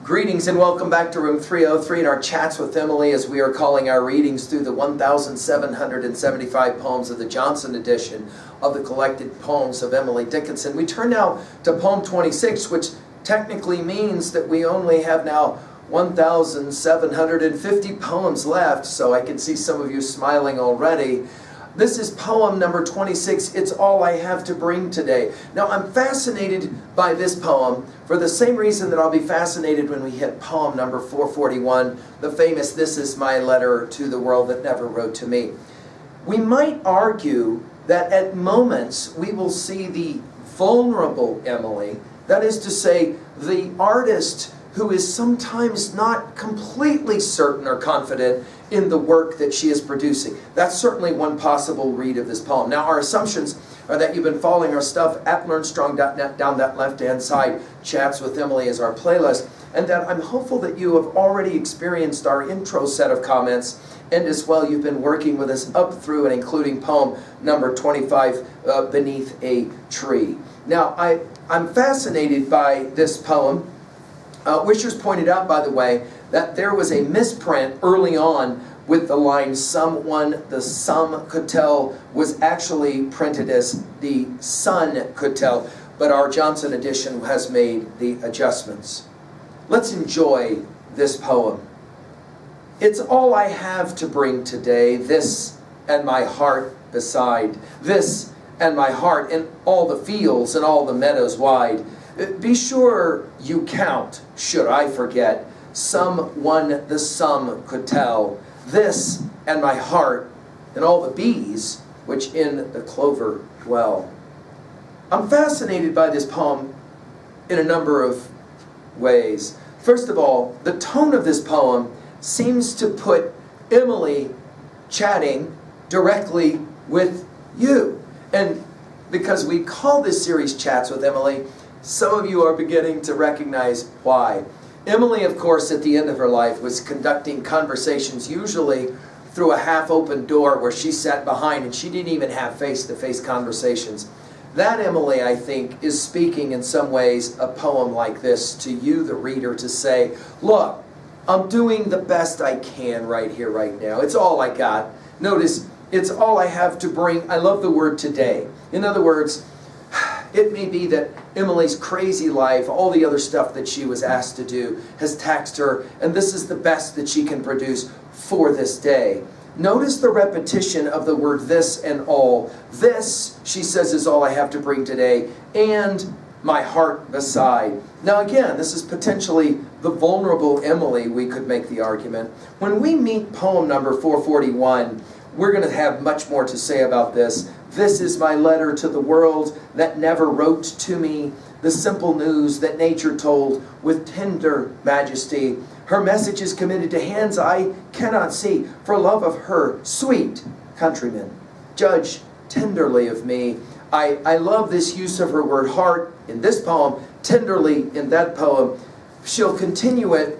Greetings and welcome back to room 303 in our chats with Emily, as we are calling our readings through the 1,775 poems of the Johnson edition of the collected poems of Emily Dickinson. We turn now to poem 26, which technically means that we only have now 1,750 poems left, so I can see some of you smiling already. This is poem number 26, It's All I Have to Bring Today. Now, I'm fascinated by this poem for the same reason that I'll be fascinated when we hit poem number 441, the famous This Is My Letter to the World That Never Wrote to Me. We might argue that at moments we will see the vulnerable Emily, that is to say, the artist who is sometimes not completely certain or confident in the work that she is producing. That's certainly one possible read of this poem. Now, our assumptions are that you've been following our stuff at learnstrong.net, down that left-hand side. Chats with Emily is our playlist, and that I'm hopeful that you have already experienced our intro set of comments, and as well you've been working with us up through and including poem number 25, Beneath a Tree. Now, I'm fascinated by this poem. Wishers pointed out, by the way, that there was a misprint early on with the line someone the sum could tell was actually printed as the sun could tell, but our Johnson edition has made the adjustments. Let's enjoy this poem. It's all I have to bring today, this and my heart beside, this and my heart in all the fields and all the meadows wide. Be sure you count, should I forget, someone the sum could tell, this and my heart and all the bees which in the clover dwell. I'm fascinated by this poem in a number of ways. First of all, the tone of this poem seems to put Emily chatting directly with you. And because we call this series Chats with Emily, some of you are beginning to recognize why. Emily, of course, at the end of her life was conducting conversations usually through a half-open door where she sat behind, and she didn't even have face-to-face conversations. That Emily, I think, is speaking in some ways a poem like this to you, the reader, to say, look, I'm doing the best I can right here, right now. It's all I got. Notice, it's all I have to bring. I love the word today. In other words, it may be that Emily's crazy life, all the other stuff that she was asked to do, has taxed her, and this is the best that she can produce for this day. Notice the repetition of the word this and all. This, she says, is all I have to bring today, and my heart beside. Now again, this is potentially the vulnerable Emily, we could make the argument. When we meet poem number 441, we're going to have much more to say about this. This is my letter to the world that never wrote to me, the simple news that nature told with tender majesty. Her message is committed to hands I cannot see, for love of her, sweet countrymen. Judge tenderly of me. I love this use of her word heart in this poem, tenderly in that poem. She'll continue it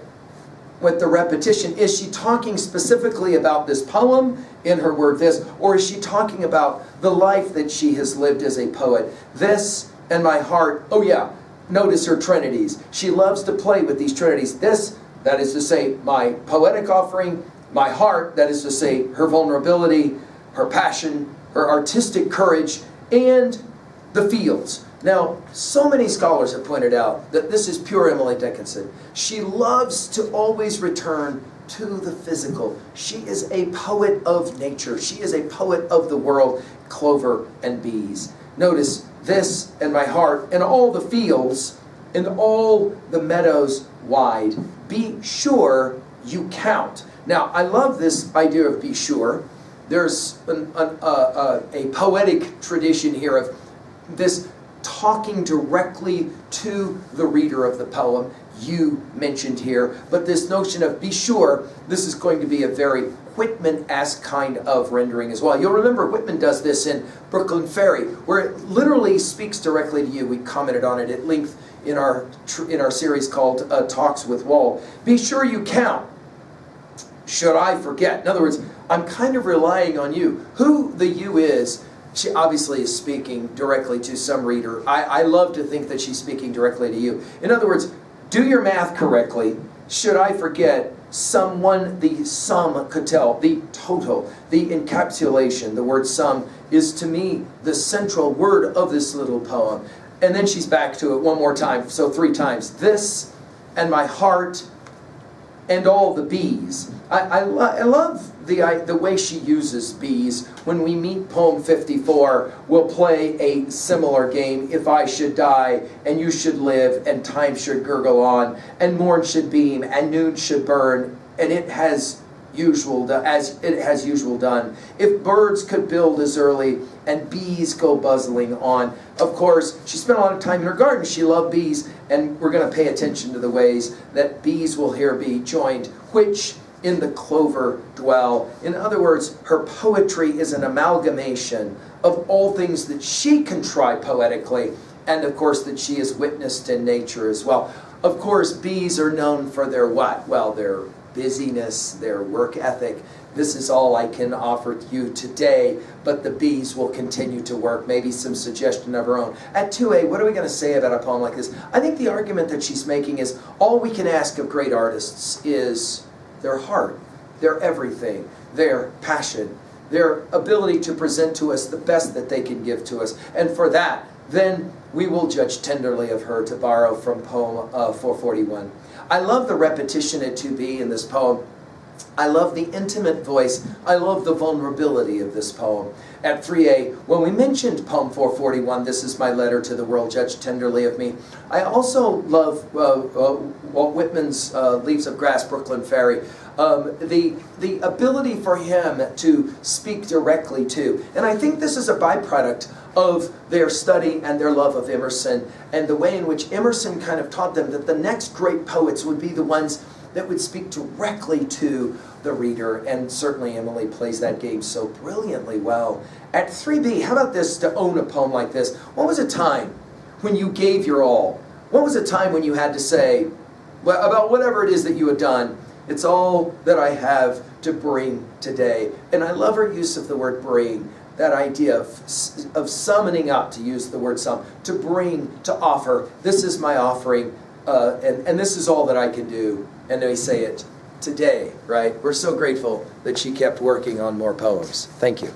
with the repetition. Is she talking specifically about this poem in her word this, or is she talking about the life that she has lived as a poet? This and my heart, oh yeah, notice her trinities. She loves to play with these trinities. This, that is to say, my poetic offering, my heart, that is to say, her vulnerability, her passion, her artistic courage, and the fields. Now, so many scholars have pointed out that this is pure Emily Dickinson. She loves to always return to the physical. She is a poet of nature. She is a poet of the world, clover and bees. Notice this and my heart and all the fields and all the meadows wide. Be sure you count. Now, I love this idea of be sure. There's a poetic tradition here of this talking directly to the reader of the poem, you mentioned here, but this notion of be sure, this is going to be a very Whitman-esque kind of rendering as well. You'll remember Whitman does this in Brooklyn Ferry, where it literally speaks directly to you. We commented on it at length in our series called Talks with Wald. Be sure you count, should I forget. In other words, I'm kind of relying on you. Who the you is, she obviously is speaking directly to some reader. I love to think that she's speaking directly to you. In other words, Do your math correctly. Should I forget, someone, the sum could tell, the total, the encapsulation, the word sum is to me the central word of this little poem. And then she's back to it one more time, so 3 times. This and my heart and all the bees. I love the way she uses bees. When we meet poem 54, we'll play a similar game. If I should die, and you should live, and time should gurgle on, and morn should beam, and noon should burn, and it has usual done. If birds could build as early, and bees go buzzing on. Of course, she spent a lot of time in her garden. She loved bees, and we're going to pay attention to the ways that bees will here be joined, which in the clover dwell. In other words, her poetry is an amalgamation of all things that she can try poetically, and of course that she has witnessed in nature as well. Of course, bees are known for their what? Well, their busyness, their work ethic. This is all I can offer you today, but the bees will continue to work. Maybe some suggestion of her own. At 2A, what are we going to say about a poem like this? I think the argument that she's making is all we can ask of great artists is their heart, their everything, their passion, their ability to present to us the best that they can give to us. And for that, then we will judge tenderly of her, to borrow from poem 441. I love the repetition at 2B in this poem. I love the intimate voice. I love the vulnerability of this poem. At 3A, when we mentioned poem 441, this is my letter to the world, judge tenderly of me. I also love Walt Whitman's Leaves of Grass, Brooklyn Ferry. The ability for him to speak directly to. And I think this is a byproduct of their study and their love of Emerson, and the way in which Emerson kind of taught them that the next great poets would be the ones that would speak directly to the reader, and certainly Emily plays that game so brilliantly well. At 3B, how about this, to own a poem like this? What was a time when you gave your all? What was a time when you had to say, well, about whatever it is that you had done, it's all that I have to bring today. And I love her use of the word bring, that idea of summoning up, to use the word sum, to bring, to offer. This is my offering, and this is all that I can do. And they say it today, right? We're so grateful that she kept working on more poems. Thank you.